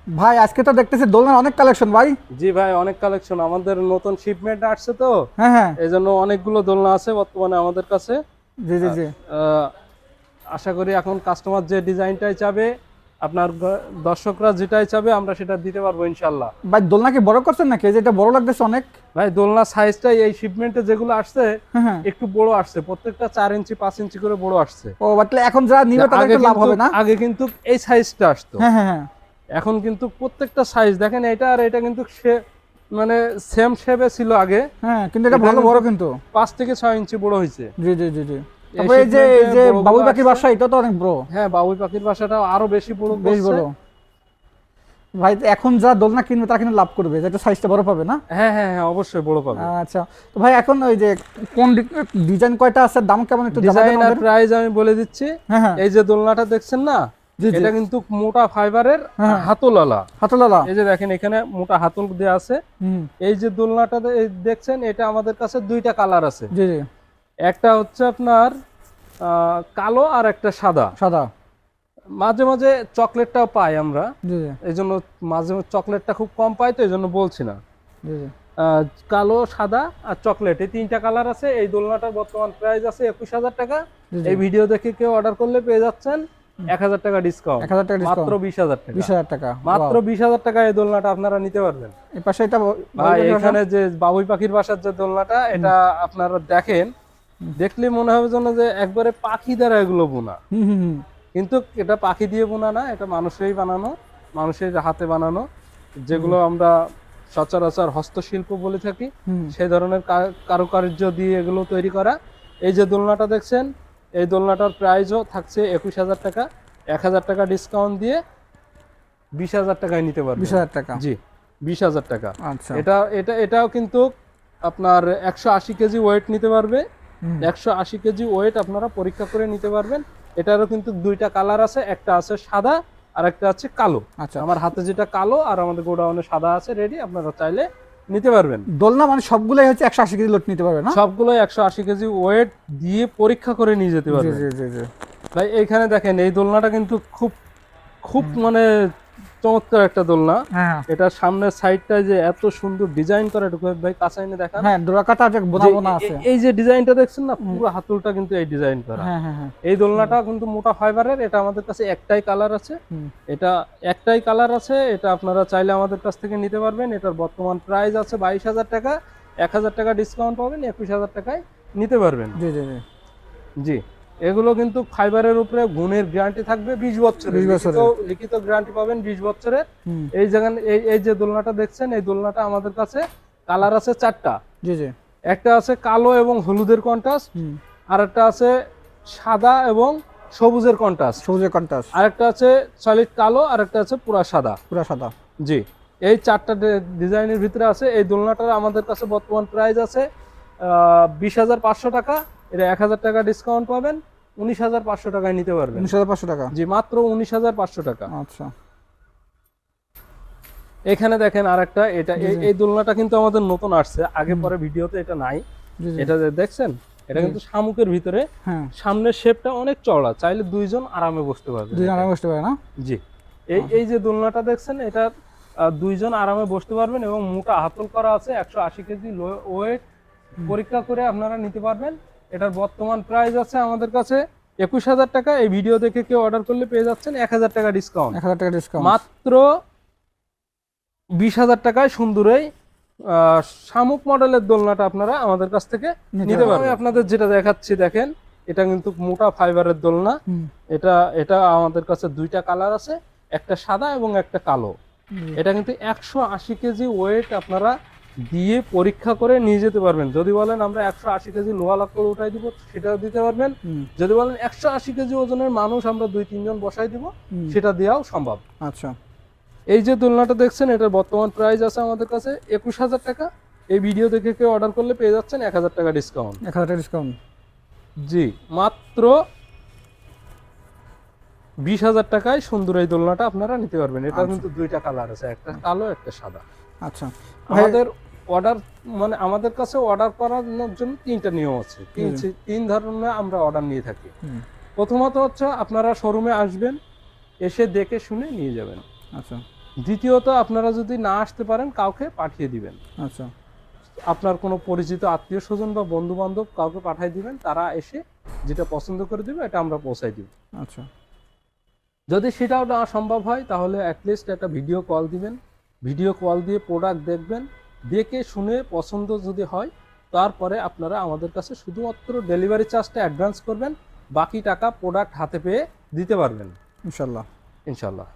ভাই আজকে তো দেখতেছি দোলনার অনেক কালেকশন ভাই। জি ভাই, অনেক কালেকশন, আমাদের নতুন শিপমেন্ট আসছে তো, হ্যাঁ হ্যাঁ। এই জন্য অনেকগুলো দোলনা আছে বর্তমানে আমাদের কাছে। জি জি জি। আহ, আশা করি এখন কাস্টমার যে ডিজাইনটাই চাবে, আপনার দর্শকরা যেটাই চাবে আমরা সেটা দিতে পারবো ইনশাল্লাহ। ভাই দোলনা কি বড় করছেন নাকি? এই যে এটা বড় লাগতেছে অনেক। ভাই দোলনা সাইজটাই এই শিপমেন্টে যেগুলো আসছে হ্যাঁ হ্যাঁ। একটু বড় আসছে, প্রত্যেকটা 4 ইঞ্চি 5 ইঞ্চি করে বড় আসছে। ও বাটলে এখন যারা নিবে তাদের একটু লাভ হবে না? আগে কিন্তু এই সাইজটা আসতো, হ্যাঁ হ্যাঁ হ্যাঁ। এখন কিন্তু প্রত্যেকটা সাইজ দেখেন, এটা আর এটা কিন্তু সে মানে সেম শেপে ছিল আগে। হ্যাঁ কিন্তু এটা ভালো বড় কিন্তু। 5 থেকে 6 ইঞ্চি বড় হয়েছে। জি জি জি জি। তারপরে এই যে বাবুই পাখির বাসা, এটা তো অনেক বড়। হ্যাঁ, বাবুই পাখির বাসাটা আরো বেশি বড়, বেশ বড়। ভাই এখন যা দোলনা কিনবে তারা কিন্তু লাভ করবে, যেটা সাইজটা বড় পাবে না? হ্যাঁ হ্যাঁ হ্যাঁ, অবশ্যই বড় পাবে। আচ্ছা। তো ভাই এখন ওই যে কোন ডিজাইন কয়টা আছে, দাম কেমন একটু জানাবেন ডিজাইন আর আমাদের? প্রাইস আমি বলে দিচ্ছি। হ্যাঁ হ্যাঁ। এই যে দোলনাটা দেখছেন না, জি জি। এটা কিন্তু মোটা ফাইবারের হ্যাঁ। হাতলওয়ালা। হাতলালা। এই যে দেখেন এখানে মোটা হাতল দেওয়া আছে। হুম। এই যে দোলনাটা দেখছেন, এটা আমাদের কাছে দুইটা কালার আছে। জি জি। একটা হচ্ছে আপনার কালো আর একটা সাদা। সাদা। মাঝে মাঝে চকলেটটাও পাই আমরা, জি জি এই জন্য মাঝে মাঝে চকলেটটা খুব কম পাই, তো এই জন্য বলছি না। জি জি। কালো, সাদা আর চকলেট, এই তিনটা কালার আছে। এই দোলনাটার বর্তমান প্রাইস আছে 21,000 টাকা। জি জি। এই ভিডিও দেখে কেউ অর্ডার করলে পেয়ে যাচ্ছেন 1,000 টাকা ডিসকাউন্ট। 1,000 টাকা ডিসকাউন্ট। মাত্র 20,000 টাকা। 20,000 টাকা। মাত্র 20,000 টাকা এই দোলনাটা আপনারা নিতে পারবেন। এই পাশে এটা ভাই এখানে যে বাবুই পাখির বাসার যে দোলনাটা, এটা আপনারা দেখেন, দেখলে মনে হবে যেন যে একবারে পাখি দ্বারা এগুলো বোনা, হুম হুম হুম। কিন্তু এটা পাখি দিয়ে বোনা না, এটা মানুষেরই বানানো, মানুষের হাতে বানানো, যেগুলো আমরা সচরাচর হস্তশিল্প বলে থাকি, হুম। সেই ধরনের কারুকার্য দিয়ে এগুলো তৈরি করা। এই যে দোলনাটা দেখছেন, এই দোলনাটার প্রাইসও থাকছে 21,000 টাকা। 1,000 টাকা ডিসকাউন্ট দিয়ে 20,000 টাকায় নিতে পারবেন। 20,000 টাকা। জি, 20,000 টাকা। আচ্ছা। এটাও কিন্তু আপনার 180 কেজি ওয়েট নিতে পারবে। হুম। 180 কেজি ওয়েট আপনারা পরীক্ষা করে নিতে পারবেন। এটারও কিন্তু দুইটা কালার আছে, একটা আছে সাদা আর একটা আছে কালো। আচ্ছা। আমার হাতে যেটা কালো আর আমাদের গোডাউনে সাদা আছে রেডি, আপনারা চাইলে নিতে পারবেন। দোলনা মানে সবগুলাই হচ্ছে 180 কেজি লোড নিতে পারবে না? সবগুলোই 180 কেজি ওয়েট দিয়ে পরীক্ষা করে নিয়ে যেতে জি পারবেন। জি জি জি। ভাই এইখানে দেখেন, এই দোলনাটা কিন্তু খুব খুব মানে চমৎকার একটা দোলনা। হ্যাঁ এটার সামনের সাইডটা যে এত সুন্দর ডিজাইন করা, একটু ভাই কাছে এনে দেখান। হ্যাঁ, ডোরা কাটা যে বোনা বোনা আছে। এই যে ডিজাইনটা দেখছেন না, পুরো হাতলটা কিন্তু এই ডিজাইন করা। হ্যাঁ হ্যাঁ হ্যাঁ। এই দোলনাটা কিন্তু মোটা ফাইবারের। এটা আমাদের কাছে একটাই কালার আছে। হুম। এটা একটাই কালার আছে, এটা আপনারা চাইলে আমাদের কাছ থেকে নিতে পারবেন। এটার বর্তমান প্রাইস আছে 22,000 টাকা। 1,000 টাকা ডিসকাউন্ট পাবেন, 21,000 টাকায় নিতে পারবেন। জি জি জি। জি, এগুলো কিন্তু ফাইবারের উপরে গুণের গ্যারান্টি থাকবে 20 বছরের। 20 বছরের। লিখিত গ্যারান্টি পাবেন 20 বছরের। হুম। এই জায়গায় এই যে দোলনাটা দেখছেন, এই দোলনাটা আমাদের কাছে কালার আছে 4টা। জি জি। একটা আছে কালো এবং হলুদের কন্ট্রাস্ট, হুম। আর একটা আছে সাদা এবং সবুজের কন্ট্রাস্ট, সবুজের কন্ট্রাস্ট। আর একটা আছে সলিড কালো, আর একটা আছে পুরা সাদা। পুরা সাদা। জি, এই 4টা ডিজাইনের ভিতরে আছে। এই দোলনাটার আমাদের কাছে বর্তমান প্রাইস আছে 20,500 টাকা। এটা 1,000 টাকা ডিসকাউন্ট পাবেন, 19,500 টাকায় নিতে পারবেন। 19,500 টাকা। জি, মাত্র 19,500 টাকা। আচ্ছা। এখানে দেখেন আরেকটা, এটা জি, জি। এই দোলনাটা কিন্তু আমাদের নতুন আসছে, আগে পরে ভিডিওতে এটা নাই। জি জি। এটা যে দেখছেন, এটা জি। কিন্তু শামুকের ভিতরে, হ্যাঁ। সামনের শেপটা অনেক চওড়া, চাইলে দুইজন আরামে বসতে পারবে। দুজন আরামে বসতে পারে না? জি, এই যে দোলনাটা দেখছেন, এটা দুইজন আরামে বসতে পারবেন এবং মোটা হাতল করা আছে। 180 কেজি ওয়েট পরীক্ষা করে আপনারা নিতে পারবেন। এটার বর্তমান প্রাইস আছে আমাদের কাছে 21,000 টাকা। এই ভিডিও দেখে কেউ অর্ডার করলে পেয়ে যাচ্ছেন 1,000 টাকা ডিসকাউন্ট। 1,000 টাকা ডিসকাউন্ট। মাত্র 20,000 টাকায় সুন্দর এই শামুক মডেলের দোলনাটা আপনারা আমাদের কাছ থেকে নিতে পারবেন। আমি আপনাদের যেটা দেখাচ্ছি দেখেন, এটা কিন্তু মোটা ফাইবারের দোলনা। হুম। এটা আমাদের কাছে দুইটা কালার আছে, একটা সাদা এবং একটা কালো। এটা কিন্তু 180 কেজি ওয়েট আপনারা দিয়ে পরীক্ষা করে নিয়ে যেতে পারবেন। যদি বলেন আমরা 180 কেজি লোহা লাকড় উঠাই দিব, সেটাও দিতে পারবেন। হুম। যদি বলেন 180 কেজি ওজনের মানুষ আমরা 2-3 জন বসাই দিব, হুম। সেটা দেওয়াও সম্ভব। আচ্ছা। এই যে দোলনাটা দেখছেন, এটার বর্তমান প্রাইস আছে আমাদের কাছে 21,000 টাকা। এই ভিডিও দেখে কেউ অর্ডার করলে পেয়ে যাচ্ছেন 1,000 টাকা ডিসকাউন্ট। 1,000 টাকা ডিসকাউন্ট। জি, মাত্র 20,000 টাকায় সুন্দর এই দোলনাটা আপনারা নিতে পারবেন। এটা কিন্তু দুইটা কালার আছে, একটা কালো একটা সাদা। আচ্ছা। আমাদের অর্ডার মানে আমাদের কাছে অর্ডার করানোর জন্য 3টা নিয়ম আছে। তিন ধরনের আমরা অর্ডার নিয়ে থাকি। প্রথমত হচ্ছে আপনারা শোরুমে আসবেন, এসে দেখে শুনে নিয়ে যাবেন। আচ্ছা। দ্বিতীয়ত আপনারা যদি না আসতে পারেন কাউকে পাঠিয়ে দিবেন, আচ্ছা আপনার কোনো পরিচিত আত্মীয় স্বজন বা বন্ধু বান্ধব কাউকে পাঠিয়ে দিবেন, তারা এসে যেটা পছন্দ করে দিবে এটা আমরা পৌঁছাই দিব। আচ্ছা যদি সেটাও না সম্ভব হয় তাহলে অ্যাটলিস্ট একটা ভিডিও কল দিবেন, ভিডিও কল দিয়ে প্রোডাক্ট দেখবেন, দেখে শুনে পছন্দ যদি হয় তারপরে আপনারা আমাদের কাছে শুধুমাত্র ডেলিভারি চার্জটা অ্যাডভান্স করবেন, বাকি টাকা প্রোডাক্ট হাতে পেয়ে দিতে পারবেন ইনশাল্লাহ। ইনশাল্লাহ।